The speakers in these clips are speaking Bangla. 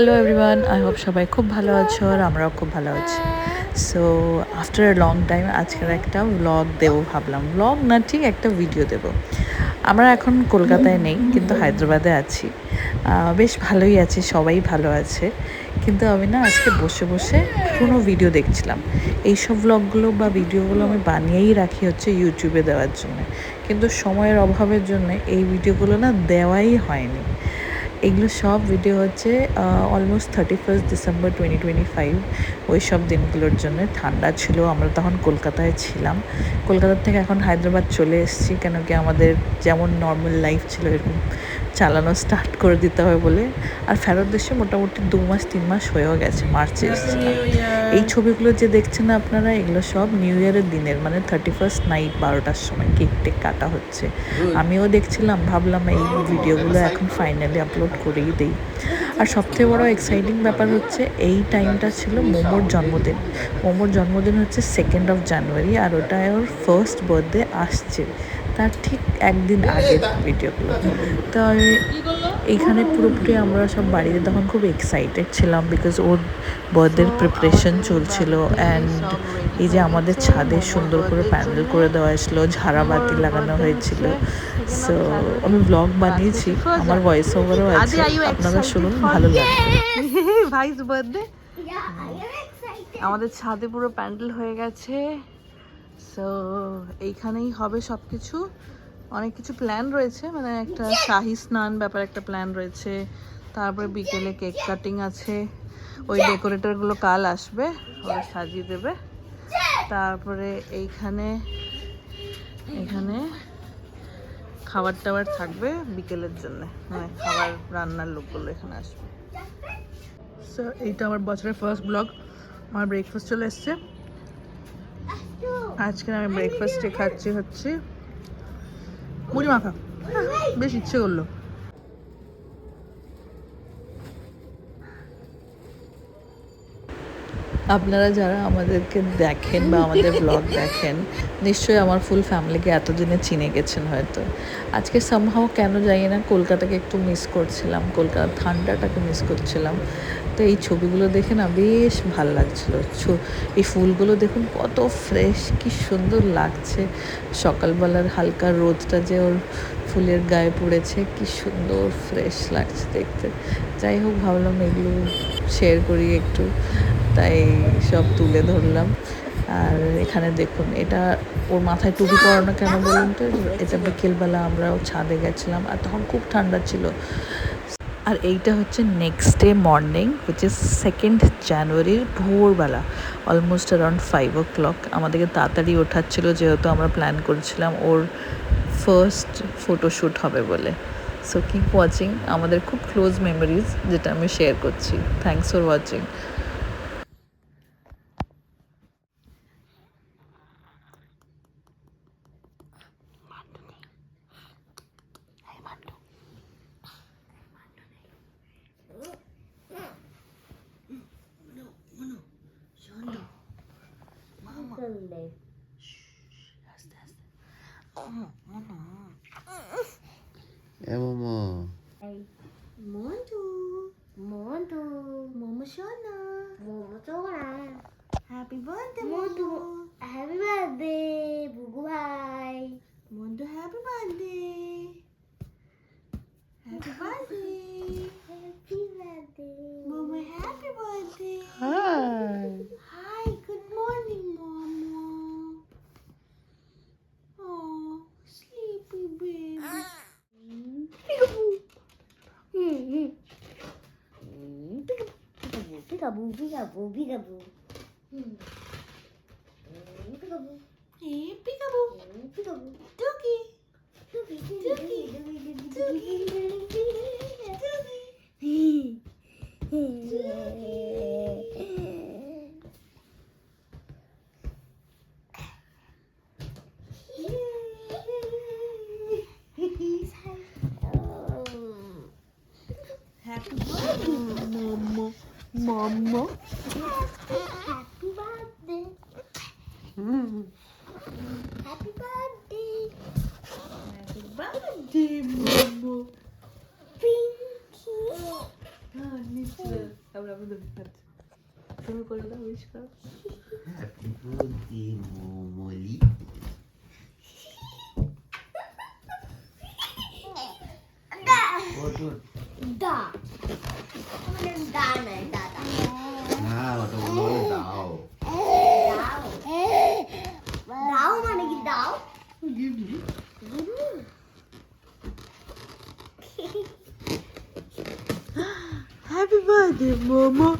হ্যালো এভরিওয়ান, আই হোপ সবাই খুব ভালো আছো আর আমরাও খুব ভালো আছি। So after a long time আজকের একটা ব্লগ দেবো ভাবলাম। ব্লগ না, ঠিক একটা ভিডিও দেব। আমরা এখন কলকাতায় নেই, কিন্তু হায়দ্রাবাদে আছি। বেশ ভালোই আছি, সবাই ভালো আছে। কিন্তু আমি না আজকে বসে বসে পুরোনো ভিডিও দেখছিলাম। এইসব ব্লগগুলো বা ভিডিওগুলো আমি বানিয়েই রাখি হচ্ছে ইউটিউবে দেওয়ার জন্য, কিন্তু সময়ের অভাবের জন্য এই ভিডিওগুলো না দেওয়াই হয়নি। এগুলো সব ভিডিও হচ্ছে অলমোস্ট 31 ডিসেম্বর 2025 ওই সব দিনগুলোর জন্য। ঠান্ডা ছিল, আমরা তখন কলকাতায় ছিলাম। কলকাতা থেকে এখন হায়দ্রাবাদ চলে এসেছি, কেন কি আমাদের যেমন নর্মাল লাইফ ছিল এরকম চালানো স্টার্ট করে দিতে হবে বলে। আর ফেরত দেশে মোটামুটি 2-3 মাস হয়েও গেছে, মার্চে এসেছিলাম। এই ছবিগুলো যে দেখছেন না আপনারা, এগুলো সব নিউ ইয়ারের দিনের, মানে 31st নাইট 12টার সময় কেক টেক কাটা হচ্ছে। আমিও দেখছিলাম, ভাবলাম এই ভিডিওগুলো এখন ফাইনালি আপলোড করেই দিই। আর সবথেকে বড় এক্সাইটিং ব্যাপার হচ্ছে এই টাইমটা ছিল মোমোর জন্মদিন। মোমোর জন্মদিন হচ্ছে 2nd অফ জানুয়ারি, আর ওটা ওর ফার্স্ট বার্থডে আসছে, তার ঠিক একদিন আগে ভিডিওগুলো। তো এইখানে পুরোপুরি আমরা সব বাড়িতে তখন খুব এক্সাইটেড ছিলাম, বিকজ ওর বার্থডের প্রিপারেশন চলছিল। অ্যান্ড এই যে আমাদের ছাদে সুন্দর করে প্যান্ডেল করে দেওয়া হয়েছিল, ঝাড়াবাতি লাগানো হয়েছিল। সো আমি ব্লগ বানিয়েছি, আমার ভয়েস ওভারও আছে, আপনারা শুনুন, ভালো লাগবে। ভাইস বার্থডে আমাদের ছাদে পুরো প্যান্ডেল হয়ে গেছে। সো এইখানেই হবে সব কিছু। অনেক কিছু প্ল্যান রয়েছে, মানে একটা শাহী স্নান ব্যাপার একটা প্ল্যান রয়েছে। তারপরে বিকেলে কেক কাটিং আছে। ওই ডেকোরেটরগুলো কাল আসবে, ওরা সাজিয়ে দেবে। তারপরে এইখানে খাবার টাবার থাকবে বিকেলের জন্য, মানে খাবার রান্নার লোকগুলো এখানে আসবে। সো এইটা আমার বছরের ফার্স্ট ব্লগ। আমার ব্রেকফাস্ট চলে এসছে। আজকে আমি ব্রেকফাস্টে খাচ্ছি হচ্ছে মুড়ি মাখা, বেশ ইচ্ছে করলো। আপনারা যারা আমাদেরকে দেখেন বা আমাদের ব্লগ দেখেন, নিশ্চয়ই আমার ফুল ফ্যামিলিকে এতদিনে চিনে গেছেন হয়তো। আজকে সামহাও কেন জানি না কলকাতাকে একটু মিস করছিলাম, কলকাতার ঠান্ডাটাকে মিস করছিলাম। তো এই ছবিগুলো দেখে না বেশ ভাল লাগছিল। এই ফুলগুলো দেখুন কত ফ্রেশ, কি সুন্দর লাগছে। সকালবেলার হালকা রোদটা যে ওর ফুলের গায়ে পড়েছে, কি সুন্দর ফ্রেশ লাগছে দেখতে। যাই হোক, ভাবলাম এগুলো শেয়ার করি একটু, তাই সব তুলে ধরলাম। আর এখানে দেখুন, এটা ওর মাথায় টুপি পরানো কেন বলুন তো, এটা বিকেলবেলা আমরাও ছাদে গেছিলাম আর তখন খুব ঠান্ডা ছিল। আর এইটা হচ্ছে next day morning, which is 2nd জানুয়ারির ভোরবেলা, অলমোস্ট অ্যারাউন্ড 5 o'clock। আমাদেরকে তাড়াতাড়ি ওঠাচ্ছিল, যেহেতু আমরা প্ল্যান করেছিলাম ওর ফার্স্ট ফটোশ্যুট হবে বলে। সো কিপ ওয়াচিং আমাদের খুব ক্লোজ মেমোরিজ, যেটা আমি শেয়ার করছি। Thanks for watching. Momo. Montu, Montu, Momo Shona, Momo Chora. Happy birthday, Montu. Happy birthday, Bugu Bhai. Montu, happy birthday. Happy birthday. Happy birthday. Momo, happy birthday. Hi. Hi, good morning, Momo. Oh, sleepy baby. Peekaboo, peekaboo, peekaboo. Peekaboo. Hey, peekaboo. Peekaboo. Dookie. Dookie, dookie, dookie, Happy birthday, Mama. Mama. Happy birthday. Happy birthday. Happy birthday, Mama. Pinky. আমরা তুমি করে দাও, উইশ করো। হ্যাপি বার্থডে মোমলি। ওটা Da. মানে দা নাই দাদা। না, ওটা বলে দাও। দাও। দাও মানে কি দাও? Happy birthday momo.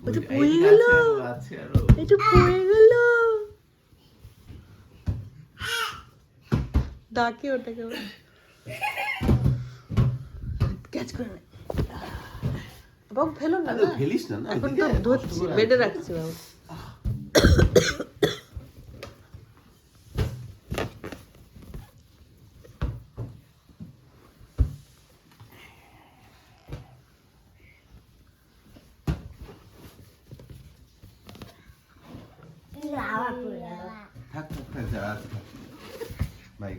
ওটা পড়ে গেল, আছে আরো। এটা পড়ে গেল। ডাকে ওটাকে, ক্যাচ করে নে। বাবু ফেলো না, আরে ফেলিস না, না, এখন এদিকে তো আয়, ধরছি, কষ্ট করে বেডে আছে। রাখছি বাবু। আবার পড়ে গেল। থাক থাক থাক, যা আছে থাক। ভাই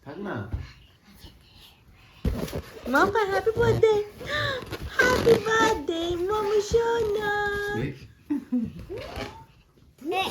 থাক না। মামা হ্যাপি বার্থডে, হ্যাপি বার্থডে মামা সোনা। বেশ। নে